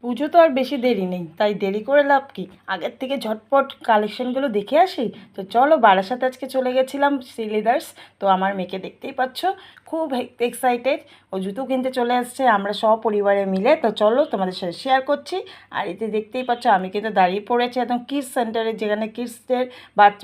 পুজো তো আর বেশি দেরি নেই, তাই দেরি করে লাভ কি, আগের থেকে ঝটপট কালেকশনগুলো দেখে আসি। তো চলো, বারাসাতে আজকে চলে গেছিলাম শ্রীলেদার্স। তো আমার মেয়েকে দেখতেই পাচ্ছ, খুব এক্সাইটেড। ও জুতো কিনতে চলে আসছে, আমরা সব পরিবারে মিলে। তো চলো তোমাদের সাথে শেয়ার করছি। আর এতে দেখতেই পাচ্ছ আমি কিন্তু দাঁড়িয়ে পড়েছি একদম কিডস সেন্টারে, যেখানে কিডসদের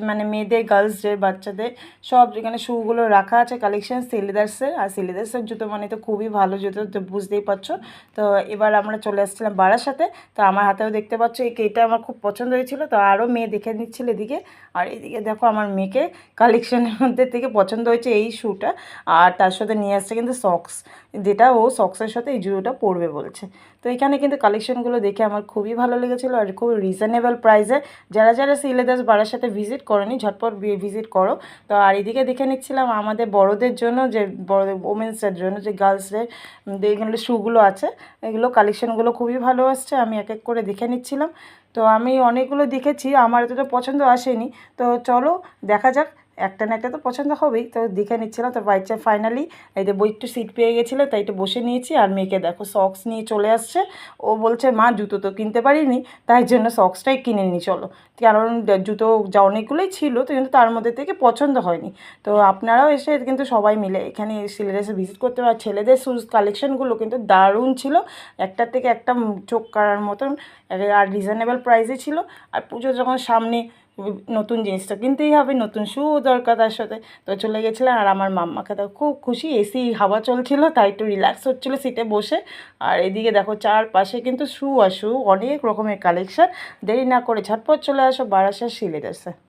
মানে মেয়েদের, গার্লসদের, বাচ্চাদের সব যেখানে শুগুলো রাখা আছে কালেকশন শ্রীলেদার্সের। আর শ্রীলেদার্সের জুতো মানে তো খুবই ভালো জুতো, তো বুঝতেই পারছো। তো এবার আমরা চলে আসছিলাম বারাসাতে। তো আমার হাতেও দেখতে পাচ্ছ এটা আমার খুব পছন্দ হয়েছিল, তো আরও মেয়ে দেখে নিচ্ছিল এদিকে। আর এদিকে দেখো আমার মেয়েকে কালেকশনের মধ্যে থেকে পছন্দ হয়েছে এই শ্যুটা। আর তার সাথে নিয়ে আসছে কিন্তু সক্স, যেটা ও সক্সের সাথে এই জুতোটা পরবে বলছে। তো এখানে কিন্তু কালেকশনগুলো দেখে আমার খুবই ভালো লেগেছিলো, আর খুব রিজনেবল প্রাইসে। যারা যারা শ্রীলেদার্স বারাসাতে ভিজিট করোনি, ঝটপট ভিজিট করো। তো আর এদিকে দেখে নিচ্ছিলাম আমাদের বড়দের জন্য, যে বড়দের ওমেন্সের জন্য যে গার্লসদের এখানে শ্যুগুলো আছে, এগুলো কালেকশনগুলো খুবই ভালো আসছে। আমি এক এক করে দেখে নিচ্ছিলাম। তো আমি অনেকগুলো দেখেছি, আমার এতটা পছন্দ আসেনি। তো চলো দেখা যাক, একটা না একটা তো পছন্দ হবেই। তো দেখে নিচ্ছিলাম। তো বাচ্চা ফাইনালি এই যে একটু সিট পেয়ে গেছিলো, তাই একটু বসে নিয়েছি। আর মেয়েকে দেখো সক্স নিয়ে চলে আসছে। ও বলছে মা জুতো তো কিনতে পারিনি, তাই জন্য সক্সটাই কিনে নিই চলো। কারণ জুতো যা অনেকগুলোই ছিল, তো কিন্তু তার মধ্যে থেকে পছন্দ হয়নি। তো আপনারাও এসে কিন্তু সবাই মিলে এখানে শ্রীলেদার্সে ভিজিট করতে পারেন। ছেলেদের শুজ কালেকশনগুলো কিন্তু দারুণ ছিল, একটার থেকে একটা চোখ কাড়ার মতন। আর রিজনেবল প্রাইসে ছিল। আর পুজো যখন সামনে, নতুন জিনিসটা কিনতেই হবে, নতুন শ্যুও দরকার তার সাথে। তো চলে গেছিলাম। আর আমার মাম্মাকে তো খুব খুশি, এসি হাওয়া চলছিল, তাই একটু রিল্যাক্স হচ্ছিলো সিটে বসে। আর এদিকে দেখো চারপাশে কিন্তু শ্যু আর শ্যু, অনেক রকমের কালেকশান। দেরি না করে ঝটপট চলে আসো বারাসাত শ্রীলেদার্সে।